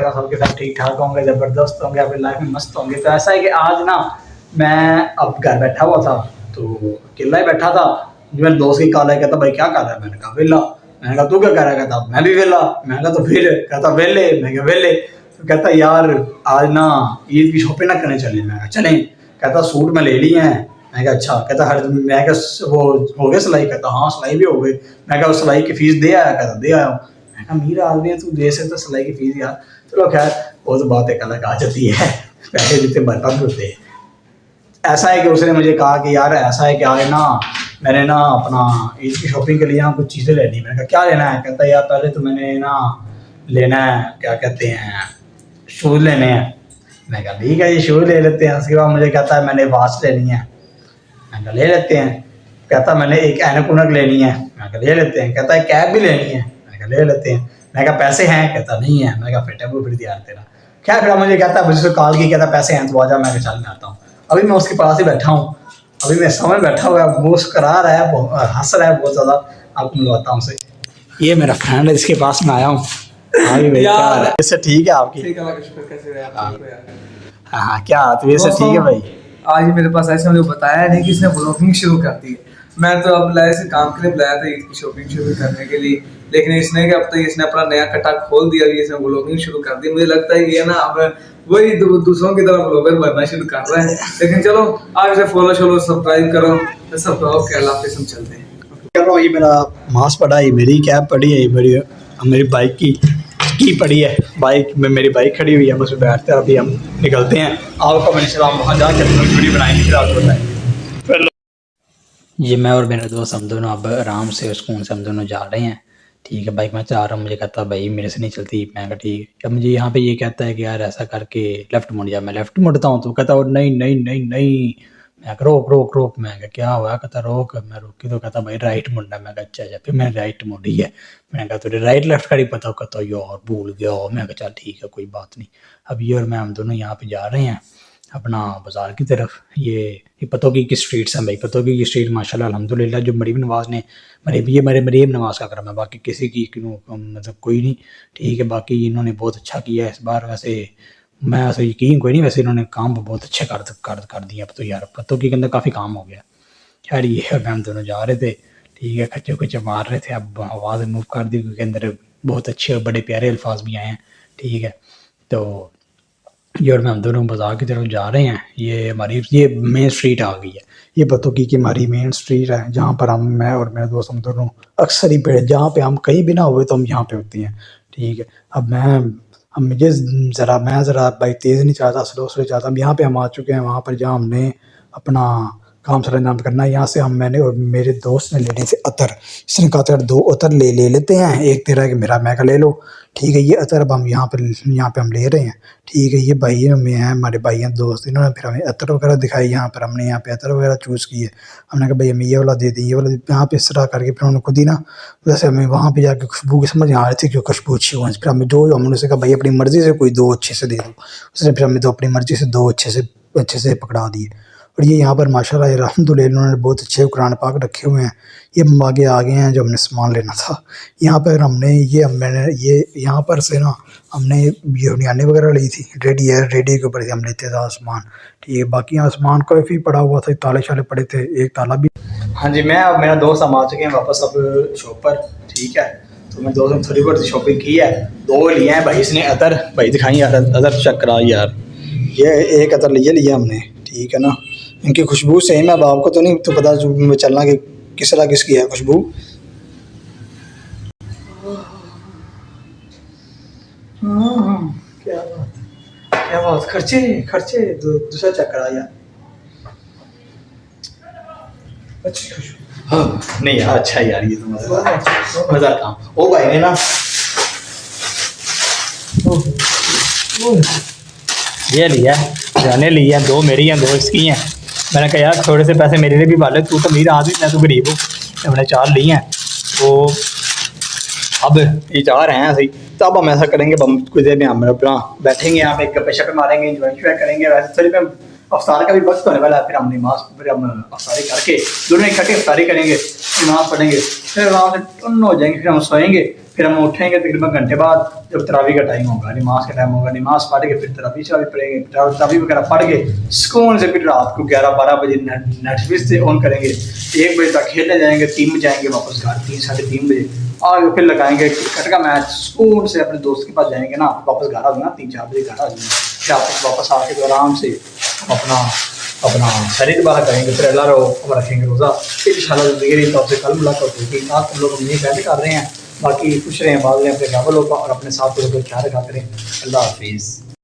सबके साथ ठीक ठाक होंगे, ज़बरदस्त होंगे, अपनी लाइफ में मस्त होंगे। तो ऐसा है कि आज ना मैं अब घर बैठा हुआ था, तो अकेला ही बैठा था। मेरे दोस्त की कॉल है, कहता भाई क्या कर रहा है? मैंने कहा वेला। मैंने कहा तू क्या कर रहा है? कहता मैं भी वेला। मैंने कहा तो फिर? कहता वेले। मैं कहा वेले। तो कहता यार आज ना ईद की शॉपिंग ना करने चले। मैं कहा चलें। कहता सूट मैं ले लिए हैं। मैं कहा अच्छा। कहता हर मैं कहा वो हो गया सिलाई? कहता हाँ सिलाई भी हो गई। मैं कहा सिलाई की फीस दे आया? कहता दे आया। मैं कहा अमीर आदमी है, तू दे सकता सिलाई की फीस यार। चलो खैर वो तो बात एक अलग आ जाती है, पैसे जितने बर्तन होते हैं। ऐसा है कि उसने मुझे कहा कि यार ऐसा है कि आज ना मैंने ना अपना ईद की शॉपिंग के लिए ना कुछ चीज़ें लेनी। मैंने कहा क्या लेना है? कहता यार पहले तो मैंने ना लेना है क्या कहते हैं शूज़ लेने हैं। मैं कहा ठीक है ये शूज़ ले लेते हैं। उसके बाद मुझे कहता है मैंने वॉच लेनी है। मैं कहा ले लेते हैं। कहता मैंने एक ऐनक उनक लेनी है। मैं कहा ले लेते हैं। कहता है कैब भी लेनी है। मैं कहा ले लेते हैं। मैं कहा पैसे हैं? कहता नहीं है। मैं कहा फिर टेबल फिर दिया तेरा। क्या फिर मुझे कहता मुझे से कॉल की, कहता पैसे हैं तो आ जा। मैं कहा चल मैं आता हूँ। अभी मैं उसके पास ही बैठा हूँ। अभी मैं समझ बैठा हुआ है, मुस्करा रहा है, हंस रहा है बहुत ज़्यादा। आपको मिलवाता हूँ उसे। ये मेरा फ्रेंड है जिसके पास मैं आया हूँ। हाँ भाई क्या हाल है? इससे ठीक है आपकी? ठीक है कैसे रहे आप? हाँ हाँ क्या तो वैसे ठीक है भाई। आज मेरे पास ऐसे मुझे बताया नहीं कि इसने ब्लॉगिंग शुरू कर दी है। मैं तो अब लाया से काम के लिए बुलाया था ईद की शॉपिंग शुरू करने के लिए, लेकिन इसने कि अब तो इसने अपना नया कटा खोल दिया, इसने ब्लॉगिंग शुरू कर दी। मुझे लगता है ये ना अब वही दूसरों की तरह ब्लॉगर बनना शुरू कर रहा है। लेकिन चलो आज इसे फॉलो शोलो सब्सक्राइब करो तो सब ओके। अल्लाह हाफिज़, हम चलते हैं। कर रहा हूँ। ये मेरा मास्क पड़ा है, ये मेरी कैप पड़ी है, ये मेरी बाइक की पड़ी है। बाइक में मेरी बाइक खड़ी हुई है, हम उसमें बैठते हैं। अभी हम निकलते हैं। आपको मैंने सलाम वहाँ जाकर वीडियो बनाएंगे फिर आपको बताएंगे। ये मैं और मेरे दोस्त हम दोनों अब आराम से सुकून से हम दोनों जा रहे हैं। ठीक है बाइक में जा रहा हूँ। मुझे कहता है भाई मेरे से नहीं चलती। मैं कहा ठीक है। अब मुझे यहाँ पे ये कहता है कि यार ऐसा करके लेफ़्ट मुड़ जा। मैं लेफ़्ट मुड़ता हूँ तो कहता है नहीं नहीं नहीं नहीं। मैं कहा रोक रोक रोक। मैं कहा क्या हुआ? कहता रोक। मैं रोकी तो कहता भाई राइट मुड़ना है। मैं कहा अच्छा अच्छा। फिर मैंने राइट मुड़ी है। मैंने कहा तुझे राइट लेफ़्ट का नहीं पता? कहता यार भूल गया। मैं कहा चल ठीक है कोई बात नहीं। अब ये और मैं हम दोनों यहाँ पे जा रहे हैं अपना बाज़ार की तरफ। ये पतोगी की स्ट्रीट्स हैं भाई। पतोगी की स्ट्रीट माशाल्लाह अल्हम्दुलिल्लाह जो मरीम नवाज़ ने मरीम नवाज़ का करम है, बाकी किसी की मतलब कोई नहीं। ठीक है बाकी इन्होंने बहुत अच्छा किया है इस बार। वैसे मैं ऐसा यकीन कोई नहीं, वैसे इन्होंने काम बहुत अच्छे कर दिया। अब तो यार पतोगी के अंदर काफ़ी काम हो गया। खैर ये हम दोनों जा रहे थे। ठीक है खच्चे खुच्चे मार रहे थे। अब आवाज़ मूव कर दी क्योंकि अंदर बहुत अच्छे और बड़े प्यारे अल्फाज भी आए हैं। ठीक है तो ये और मैं हम दोनों बाज़ार की तरफ जा रहे हैं। ये मेन स्ट्रीट आ गई है। ये पतोगी की हमारी मेन स्ट्रीट है जहाँ पर मैं और मेरे दोस्त हम दोनों अक्सर ही पे जहाँ पे हम कहीं भी ना हुए तो हम यहाँ पे होते हैं। ठीक है अब मैं ज़रा बाइक तेज़ नहीं चाहता, स्लो चाहता। अब यहाँ पे हम आ चुके हैं वहाँ पर जहाँ हमने अपना काम सरअंजाम करना है। यहाँ से मैंने और मेरे दोस्त ने लेने थे अतर। इसने कहा था दो अतर ले लेते हैं, एक तेरा कि मेरा। मैं कहा ले लो। ठीक है ये अतर अब हम यहाँ पे हम ले रहे हैं। ठीक है ये भाई में हैं हमारे भाई हैं दोस्त, इन्होंने फिर हमें अतर वगैरह दिखाई। यहाँ पर हमने यहाँ पे अतर वगैरह चूज़ किए। हमने कहा भाई हमें ये वाला दे दें, ये वाला यहाँ पे इस तरह करके फिर उन्होंने खुद ही ना वैसे हमें वहाँ पे जाके खुशबू की समझ आ रही थी कि खुशबू अच्छी हो। फिर हमें हमने उसे कहा भाई अपनी मर्ज़ी से कोई दो अच्छे से दे दो। उसने फिर हमें तो अपनी मर्ज़ी से दो अच्छे से पकड़ा दिए। और ये यहाँ पर माशाल्लाह अल्हम्दुलिल्लाह इन्होंने बहुत अच्छे कुरान पाक रखे हुए हैं। ये हम आगे आ गए हैं जो हमने सामान लेना था। यहाँ पर मैंने यहाँ पर से ना हमने ये हुनियाने वगैरह ली थी। रेडी के ऊपर से हम लेते थे सामान। ठीक है बाकी यहाँ सामान काफ़ी पड़ा हुआ था, ताले शाले पड़े थे, एक ताला भी। हाँ जी मैं अब मेरा दोस्त हम आ चुके हैं वापस अब शॉप पर। ठीक है तो मैं दोस्त ने थोड़ी बहुत शॉपिंग की है। दो लिए हैं भाई इसने अतर। भाई दिखाई यार अतर चेक करा यार। ये एक अतर लिया हमने। ठीक है ना इनकी खुशबू सेम है। अब आपको तो नहीं तो पता चलना कि किस तरह किसकी है खुशबू। क्या बात खर्चे दूसरा चेक करा यार। अच्छी खुशबू। हाँ नहीं यार अच्छा यार ये तो मज़ा काम। ओ भाई ने ना ये लिया जाने लिया, दो मेरी हैं दो इसकी हैं। मैंने कहा यार थोड़े से पैसे मेरे लिए भी पाले, तू तो अमीर आदमी मैं तो गरीब हूँ। हमने 4 लिए हैं तो अब ये 4 हैं सही। तो अब हम ऐसा करेंगे हम कुछ देर में हम अपना बैठेंगे यहाँ पे गप्पे शप्पे मारेंगे, इंजॉय करेंगे। वैसे थोड़ी पे अफ्तार का भी वक्त होने वाला है, फिर हम नमाज, फिर हम अफ्तारी करके दोनों इकट्ठे अफ्तारी करेंगे, नमाज पढ़ेंगे, फिर आराम से टुन्न हो जाएंगे, फिर हम सोएंगे, फिर हम उठेंगे तकरीबन घंटे बाद जब तरावी का टाइम होगा, नमाज का टाइम होगा, नमाज पढ़ के फिर तरावी शरावी पढ़ेंगे, तरावी वगैरह पढ़ के सुकून से फिर रात को 11-12 बजे नेटफ्लिक्स से ऑन करेंगे, 1 बजे तक खेलने जाएंगे, 3 बजे जाएंगे वापस घर, 3-3:30 बजे आगे फिर लगाएंगे क्रिकेट का मैच, सुकून से अपने दोस्त के पास जाएंगे ना, वापस घर आ जाना, 3-4 बजे घर आ जाएंगे, फिर वापस आके तो आराम से अपना अपना शरीर दोबारा करेंगे, फिर अल्लाह रो हम रखेंगे रोज़ा, फिर इंशाल्लाह ज़िंदगी रही तो आपसे कल मुलाकात होगी। आज हम लोग नहीं पहले कर रहे हैं, बाकी खुश रहें, बात रहें अपने घर वालों का और अपने साथ लोगों का ख्याल रखा करें। अल्लाह हाफिज़।